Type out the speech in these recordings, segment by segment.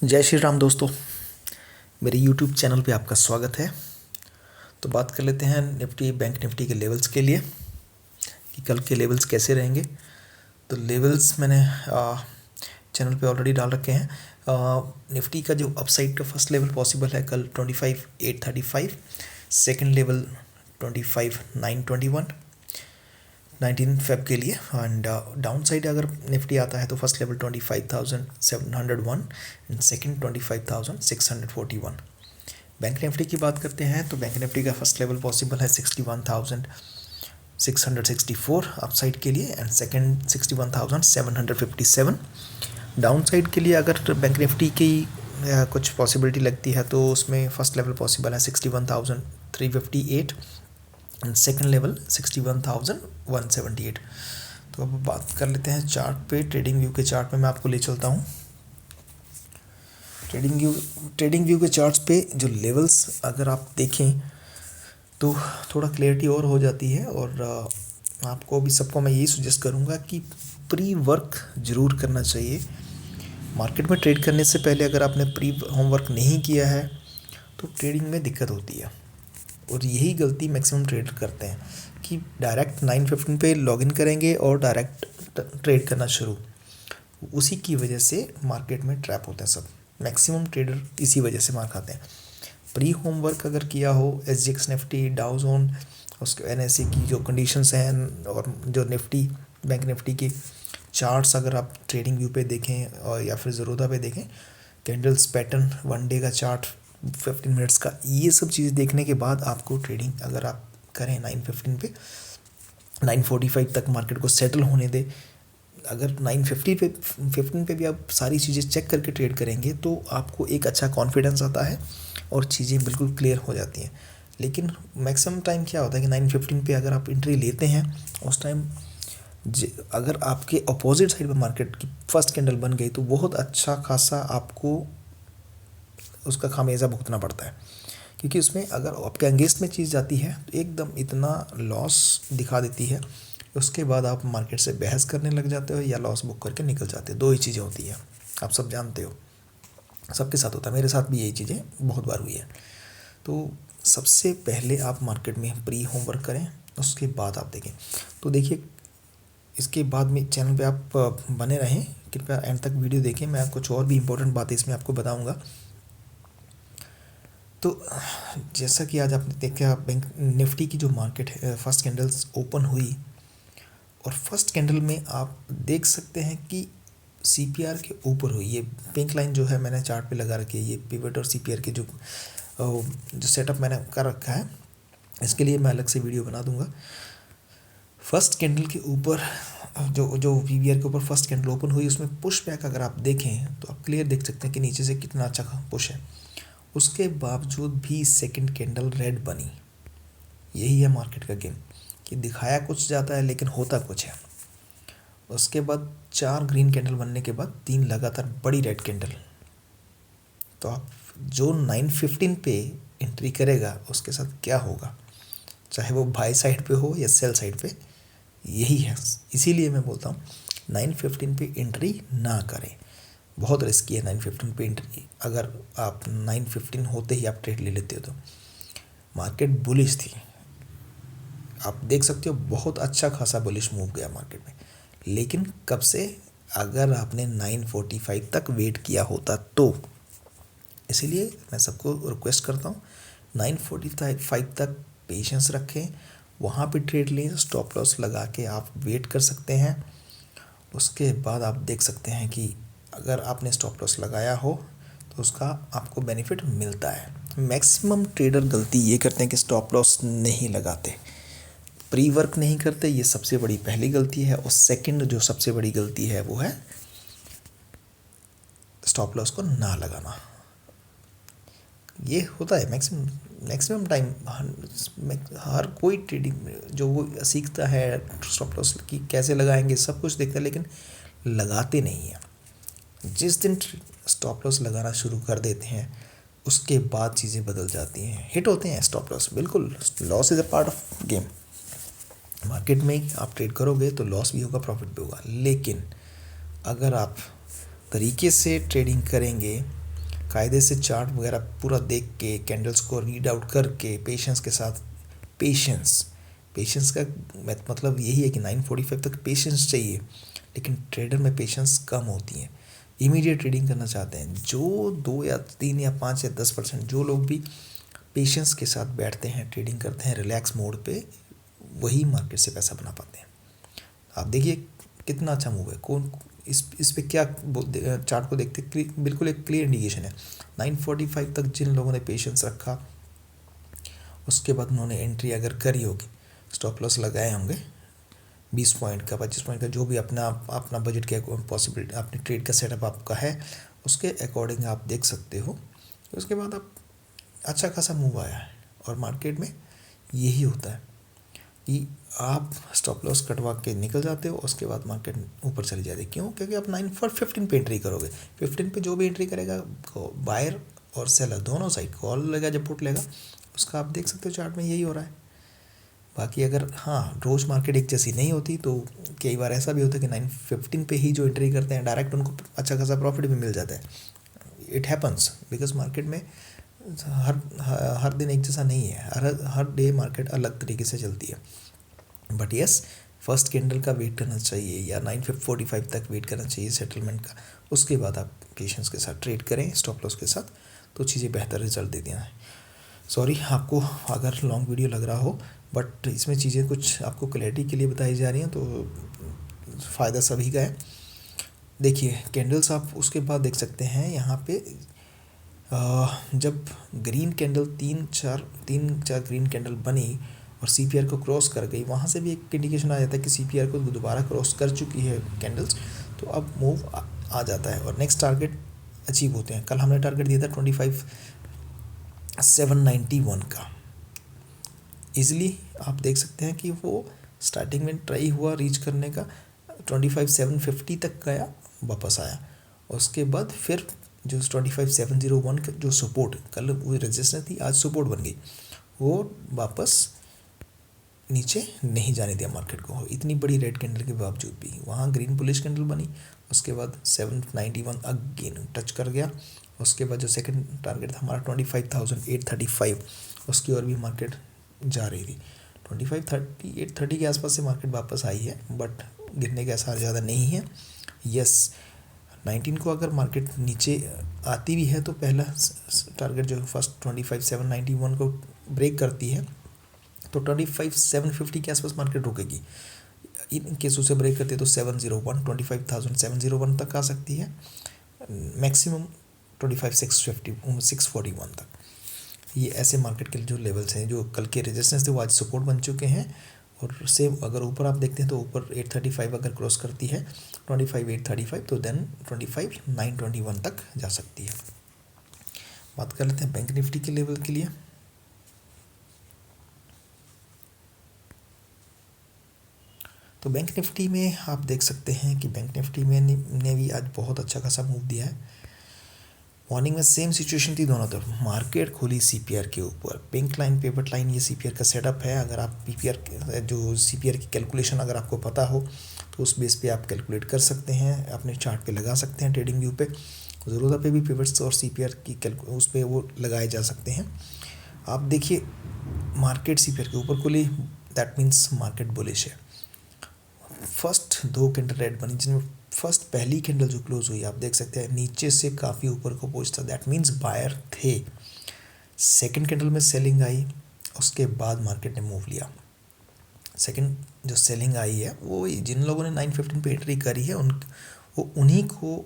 जय श्री राम दोस्तों। मेरे यूट्यूब चैनल पे आपका स्वागत है। तो बात कर लेते हैं निफ्टी बैंक निफ्टी के लेवल्स के लिए कि कल के लेवल्स कैसे रहेंगे। तो लेवल्स मैंने चैनल पे ऑलरेडी डाल रखे हैं। निफ्टी का जो अपसाइड का फर्स्ट लेवल पॉसिबल है कल 25,835, सेकंड लेवल 25,921 19 फेब के लिए। एंड डाउन साइड अगर निफ्टी आता है तो first level 25,701 and second 25,641। Bank Nifty की बात करते हैं तो बैंक निफ्टी का फर्स्ट लेवल पॉसिबल है 61,664 अपसाइड के लिए एंड सेकंड 61,757। डाउन साइड के लिए अगर बैंक निफ्टी की कुछ पॉसिबिलिटी लगती है तो उसमें फर्स्ट लेवल पॉसिबल है 61,358 एंड सेकंड लेवल 61,178। तो अब बात कर लेते हैं चार्ट पे। ट्रेडिंग व्यू के चार्ट पे मैं आपको ले चलता हूँ। ट्रेडिंग व्यू के चार्ट्स पे जो लेवल्स अगर आप देखें तो थोड़ा क्लियरिटी और हो जाती है। और आपको भी सबको मैं यही सजेस्ट करूँगा कि प्री वर्क ज़रूर करना चाहिए। मार्केट में ट्रेड करने से पहले अगर आपने प्री होमवर्क नहीं किया है तो ट्रेडिंग में दिक्कत होती है। और यही गलती मैक्सिमम ट्रेडर करते हैं कि डायरेक्ट 9:15 पे लॉगिन करेंगे और डायरेक्ट ट्रेड करना शुरू। उसी की वजह से मार्केट में ट्रैप होते हैं सब। मैक्सिमम ट्रेडर इसी वजह से मार खाते हैं। प्री होमवर्क अगर किया हो SGX निफ्टी डाउ जोन उसके NSE की जो कंडीशंस हैं और जो निफ्टी बैंक निफ्टी के चार्ट्स अगर आप ट्रेडिंग व्यू पे देखें और या फिर ज़रूरत पे देखें, कैंडल्स पैटर्न, वन डे का चार्ट, 15 मिनट्स का, ये सब चीज़ देखने के बाद आपको ट्रेडिंग अगर आप करें 9:15 पे 9:45 तक मार्केट को सेटल होने दे। अगर 9:15 पे भी आप सारी चीज़ें चेक करके ट्रेड करेंगे तो आपको एक अच्छा कॉन्फिडेंस आता है और चीज़ें बिल्कुल क्लियर हो जाती हैं। लेकिन मैक्सिमम टाइम क्या होता है कि 9:15 पे अगर आप एंट्री लेते हैं उस टाइम अगर आपके अपोजिट साइड पे मार्केट की फर्स्ट कैंडल बन गई तो बहुत अच्छा खासा आपको उसका खामियाजा भुगतना पड़ता है। क्योंकि उसमें अगर आपके अगेंस्ट में चीज़ जाती है तो एकदम इतना लॉस दिखा देती है, उसके बाद आप मार्केट से बहस करने लग जाते हो या लॉस बुक करके निकल जाते हो। दो ही चीज़ें होती हैं, आप सब जानते हो, सबके साथ होता है, मेरे साथ भी यही चीज़ें बहुत बार हुई है। तो सबसे पहले आप मार्केट में प्री होमवर्क करें, उसके बाद आप देखें। तो देखिए, इसके बाद में चैनल पे आप बने रहें, कृपया एंड तक वीडियो देखें। मैं कुछ और भी इम्पोर्टेंट बातें इसमें आपको बताऊंगा। तो जैसा कि आज आपने देखा बैंक निफ्टी की जो मार्केट है, फर्स्ट कैंडल्स ओपन हुई और फर्स्ट कैंडल में आप देख सकते हैं कि CPR के ऊपर हुई। ये पिंक लाइन जो है मैंने चार्ट पे लगा रखी है, ये पिवट और CPR के जो सेटअप मैंने कर रखा है, इसके लिए मैं अलग से वीडियो बना दूंगा। फर्स्ट कैंडल के ऊपर जो VBR के ऊपर फर्स्ट कैंडल ओपन हुई उसमें पुश बैक अगर आप देखें तो आप क्लियर देख सकते हैं कि नीचे से कितना अच्छा पुश है। उसके बावजूद भी सेकंड कैंडल रेड बनी। यही है मार्केट का गेम कि दिखाया कुछ जाता है लेकिन होता कुछ है। उसके बाद 4 ग्रीन कैंडल बनने के बाद 3 लगातार बड़ी रेड कैंडल। तो आप जो 9:15 पे एंट्री करेगा उसके साथ क्या होगा, चाहे वो बाय साइड पे हो या सेल साइड पे, यही है। इसीलिए मैं बोलता हूँ 9:15 पे एंट्री ना करें। बहुत रिस्की है 9:15 पे एंट्री। अगर आप 9:15 होते ही आप ट्रेड ले लेते हो तो मार्केट बुलिश थी, आप देख सकते हो, बहुत अच्छा खासा बुलिश मूव गया मार्केट में। लेकिन कब से, अगर आपने 9:45 तक वेट किया होता तो। इसीलिए मैं सबको रिक्वेस्ट करता हूँ 9:45 तक पेशेंस रखें, वहाँ पे ट्रेड लें। स्टॉप लॉस लगा के आप वेट कर सकते हैं। उसके बाद आप देख सकते हैं कि अगर आपने स्टॉप लॉस लगाया हो तो उसका आपको बेनिफिट मिलता है। मैक्सिमम ट्रेडर गलती ये करते हैं कि स्टॉप लॉस नहीं लगाते, प्री वर्क नहीं करते। ये सबसे बड़ी पहली गलती है। और सेकंड जो सबसे बड़ी गलती है वो है स्टॉप लॉस को ना लगाना। ये होता है मैक्सिमम टाइम। हर कोई ट्रेडिंग जो वो सीखता है स्टॉप लॉस की कैसे लगाएंगे सब कुछ देखता है, लेकिन लगाते नहीं हैं। जिस दिन स्टॉप लॉस लगाना शुरू कर देते हैं उसके बाद चीज़ें बदल जाती हैं। हिट होते हैं स्टॉप लॉस, बिल्कुल। Loss is a part of game. Market में आप ट्रेड करोगे तो लॉस भी होगा, प्रॉफिट भी होगा। लेकिन अगर आप तरीके से ट्रेडिंग करेंगे कायदे से चार्ट वगैरह पूरा देख के, कैंडल्स को रीड आउट करके, पेशेंस के साथ, पेशेंस पेशेंस का मतलब यही है कि 9:45 तक पेशेंस चाहिए, लेकिन ट्रेडर में पेशेंस कम होती है, इमीडिएट ट्रेडिंग करना चाहते हैं। जो 2 या 3 या 5 या 10% जो लोग भी पेशेंस के साथ बैठते हैं, ट्रेडिंग करते हैं रिलैक्स मोड पे, वही मार्केट से पैसा बना पाते हैं। आप देखिए कितना अच्छा मूव है। कौन इस पे क्या चार्ट को देखते बिल्कुल एक क्लियर इंडिकेशन है। 9:45 तक जिन लोगों ने पेशेंस रखा, उसके बाद उन्होंने एंट्री अगर करी होगी, स्टॉप लॉस लगाए होंगे 20 पॉइंट का, 25 पॉइंट का, जो भी अपना बजट के पॉसिबिलिटी, अपने ट्रेड का सेटअप आपका है, उसके अकॉर्डिंग आप देख सकते हो। उसके बाद आप अच्छा खासा मूव आया है। और मार्केट में यही होता है कि आप स्टॉप लॉस कटवा के निकल जाते हो, उसके बाद मार्केट ऊपर चली जाती है। क्यों? क्योंकि आप 9/15 पे एंट्री करोगे। 15 पे जो भी एंट्री करेगा, बायर और सेलर दोनों साइड कॉल लेगा, जब पुट लेगा, उसका आप देख सकते हो चार्ट में यही हो रहा है। बाकी अगर रोज़ मार्केट एक जैसी नहीं होती तो कई बार ऐसा भी होता है कि 9:15 पे ही जो एंट्री करते हैं डायरेक्ट उनको अच्छा खासा प्रॉफिट भी मिल जाता है। इट हैपन्स बिकॉज मार्केट में हर दिन एक जैसा नहीं है, हर डे मार्केट अलग तरीके से चलती है। बट यस, फर्स्ट कैंडल का वेट करना चाहिए या 9:45 तक वेट करना चाहिए सेटलमेंट का। उसके बाद आप पेशेंस के साथ ट्रेड करें स्टॉप लॉस के साथ, तो चीज़ें बेहतर रिजल्ट देती हैं। सॉरी आपको अगर लॉन्ग वीडियो लग रहा हो, बट इसमें चीज़ें कुछ आपको क्लैरिटी के लिए बताई जा रही हैं, तो फ़ायदा सभी का है। देखिए कैंडल्स आप उसके बाद देख सकते हैं यहाँ पे, जब ग्रीन कैंडल तीन चार ग्रीन कैंडल बनी और सीपीआर को क्रॉस कर गई, वहाँ से भी एक इंडिकेशन आ जाता है कि सीपीआर को दोबारा क्रॉस कर चुकी है कैंडल्स, तो अब मूव आ जाता है और नेक्स्ट टारगेट अचीव होते हैं। कल हमने टारगेट दिया था 25,791 का। ईज़िली आप देख सकते हैं कि वो स्टार्टिंग में ट्राई हुआ रीच करने का, 25,750 तक गया, वापस आया। उसके बाद फिर जो 25,701 का जो सपोर्ट, कल वो रेजिस्टेंस थी, आज सपोर्ट बन गई, वो वापस नीचे नहीं जाने दिया मार्केट को। इतनी बड़ी रेड कैंडल के बावजूद भी वहाँ ग्रीन बुलिश कैंडल बनी। उसके बाद 791 अगेन टच कर गया। उसके बाद जो सेकंड टारगेट था हमारा 25,835, उसकी ओर भी मार्केट जा रही थी। 25,830 के आसपास से मार्केट वापस आई है, बट गिरने के आसार ज़्यादा नहीं है। यस, 19 को अगर मार्केट नीचे आती भी है तो पहला टारगेट जो फर्स्ट 25,791 को ब्रेक करती है तो 25,750 के आसपास मार्केट रुकेगी। इन केसों से ब्रेक करती है तो 701 25,701 तक आ सकती है, मैक्सिमम 25,641 तक। ये ऐसे मार्केट के जो लेवल्स हैं, जो कल के रेजिस्टेंस थे वो आज सपोर्ट बन चुके हैं। और सेम अगर ऊपर आप देखते हैं तो ऊपर 835 अगर क्रॉस करती है 25,835, तो देन 25,921 तक जा सकती है। बात कर लेते हैं बैंक निफ्टी के लेवल के लिए। तो बैंक निफ्टी में आप देख सकते हैं कि बैंक निफ्टी में ने भी आज बहुत अच्छा खासा मूव दिया है। मॉर्निंग में सेम सिचुएशन थी दोनों तरफ, मार्केट खुली सीपीआर के ऊपर, पिंक लाइन पिवट लाइन, ये सीपीआर का सेटअप है। अगर आप सीपीआर की कैलकुलेशन अगर आपको पता हो तो उस बेस पे आप कैलकुलेट कर सकते हैं, अपने चार्ट पे लगा सकते हैं, ट्रेडिंग व्यू पे ज़रूरत पे भी पिवट्स और सीपीआर की उस पर वो लगाए जा सकते हैं। आप देखिए मार्केट सीपीआर के ऊपर खुली, दैट मीन्स मार्केट बुलिश है। फर्स्ट 2 कैंडल रेड बनी, जिसमें फर्स्ट पहली कैंडल जो क्लोज हुई आप देख सकते हैं नीचे से काफ़ी ऊपर को पहुंचता, दैट मीन्स बायर थे। सेकंड कैंडल में सेलिंग आई, उसके बाद मार्केट ने मूव लिया। सेकंड जो सेलिंग आई है वो जिन लोगों ने 9:15 पे एंट्री करी है उन्हीं को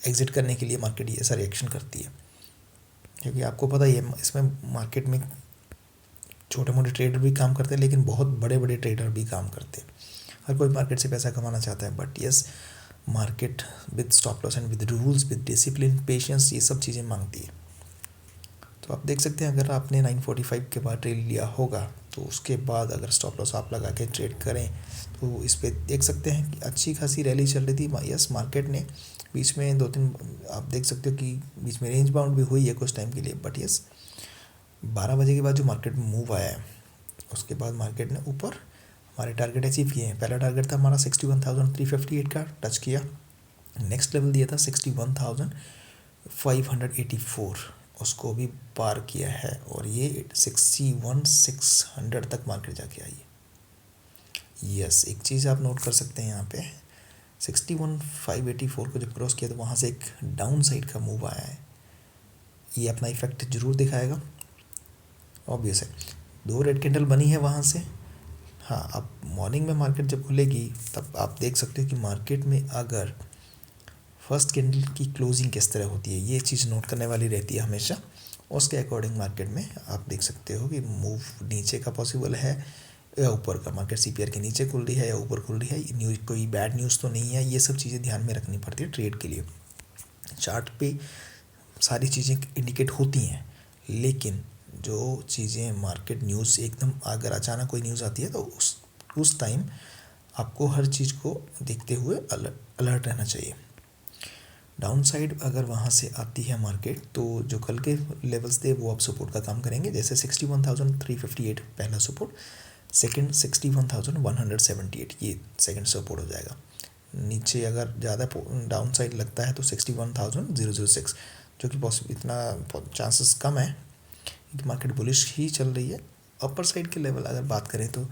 एग्जिट करने के लिए मार्केट ये ऐसा रिएक्शन करती है। क्योंकि आपको पता ही है इसमें मार्केट में छोटे मोटे ट्रेडर भी काम करते हैं, लेकिन बहुत बड़े बड़े ट्रेडर भी काम करते हैं। हर कोई मार्केट से पैसा कमाना चाहता है, but yes market with stop loss and with rules, with discipline, patience, ये सब चीज़ें मांगती है। तो आप देख सकते हैं अगर आपने 9:45 के बाद ट्रेड लिया होगा तो उसके बाद अगर स्टॉप लॉस आप लगा के ट्रेड करें तो इस पर देख सकते हैं कि अच्छी खासी रैली चल रही थी। यस, मार्केट ने बीच में 2-3 आप देख सकते हो कि बीच में रेंज बाउंड भी हुई है कुछ टाइम के लिए, बट यस 12 बजे के बाद जो मार्केट में मूव आया है उसके बाद मार्केट ने ऊपर हमारे टारगेट अचीव किए हैं। पहला टारगेट था हमारा 61,358 का, टच किया। नेक्स्ट लेवल दिया था 584 उसको भी पार किया है और ये 61,600 तक मार्केट जाके आई है। यस, एक चीज़ आप नोट कर सकते हैं यहाँ पे, 61,584 को जब क्रॉस किया तो वहाँ से एक डाउन साइड का मूव आया है। ये अपना इफेक्ट जरूर दिखाएगा, ऑब्वियस है। 2 रेड कैंडल बनी है वहाँ से। हाँ, अब मॉर्निंग में मार्केट जब खुलेगी तब आप देख सकते हो कि मार्केट में अगर फर्स्ट कैंडल की क्लोजिंग किस तरह होती है, ये चीज़ नोट करने वाली रहती है हमेशा। उसके अकॉर्डिंग मार्केट में आप देख सकते हो कि मूव नीचे का पॉसिबल है या ऊपर का। मार्केट सीपीआर के नीचे खुल रही है या ऊपर खुल रही है, न्यूज कोई बैड न्यूज़ तो नहीं है। ये सब चीज़ें ध्यान में रखनी पड़ती है ट्रेड के लिए। चार्ट पे सारी चीज़ें इंडिकेट होती हैं, लेकिन जो चीज़ें मार्केट न्यूज़ एकदम अगर अचानक कोई न्यूज़ आती है तो उस टाइम आपको हर चीज़ को देखते हुए अलर्ट रहना चाहिए। डाउन साइड अगर वहाँ से आती है मार्केट तो जो कल के लेवल्स थे वो अब सपोर्ट का काम करेंगे। जैसे 61,358 पहला सपोर्ट, सेकंड 61,178 ये सेकंड सपोर्ट हो जाएगा। नीचे अगर ज़्यादा डाउन साइड लगता है तो 61,006, जो कि पॉसिबल इतना चांसेस कम है क्योंकि मार्केट बुलिश ही चल रही है। अपर साइड के लेवल अगर बात करें तो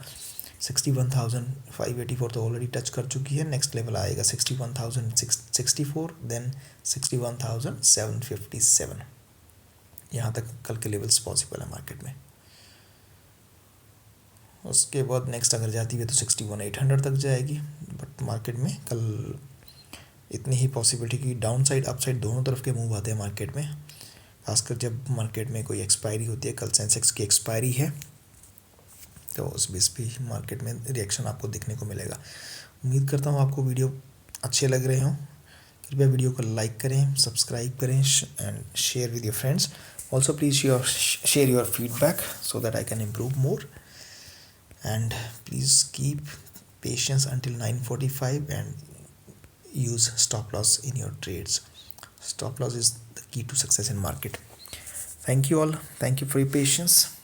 61,584 तो ऑलरेडी टच कर चुकी है। नेक्स्ट लेवल आएगा 61,064, देन 61,757। यहाँ तक कल के लेवल्स पॉसिबल है मार्केट में। उसके बाद नेक्स्ट अगर जाती है तो 61,800 तक जाएगी। बट मार्केट में कल इतनी ही पॉसिबिलिटी कि डाउन साइड अप साइड दोनों तरफ के मूव आते हैं मार्केट में, खासकर जब मार्केट में कोई एक्सपायरी होती है। कल सेंसेक्स की एक्सपायरी है तो उस बेस पे मार्केट में रिएक्शन आपको देखने को मिलेगा। उम्मीद करता हूँ आपको वीडियो अच्छे लग रहे हों। कृपया वीडियो को लाइक करें, सब्सक्राइब करें and share with your friends. Also please share your feedback so that I can improve more, and please keep patience until 9:45 and use stop loss in your trades. Stop loss is the key to success in market. Thank you all. Thank you for your patience.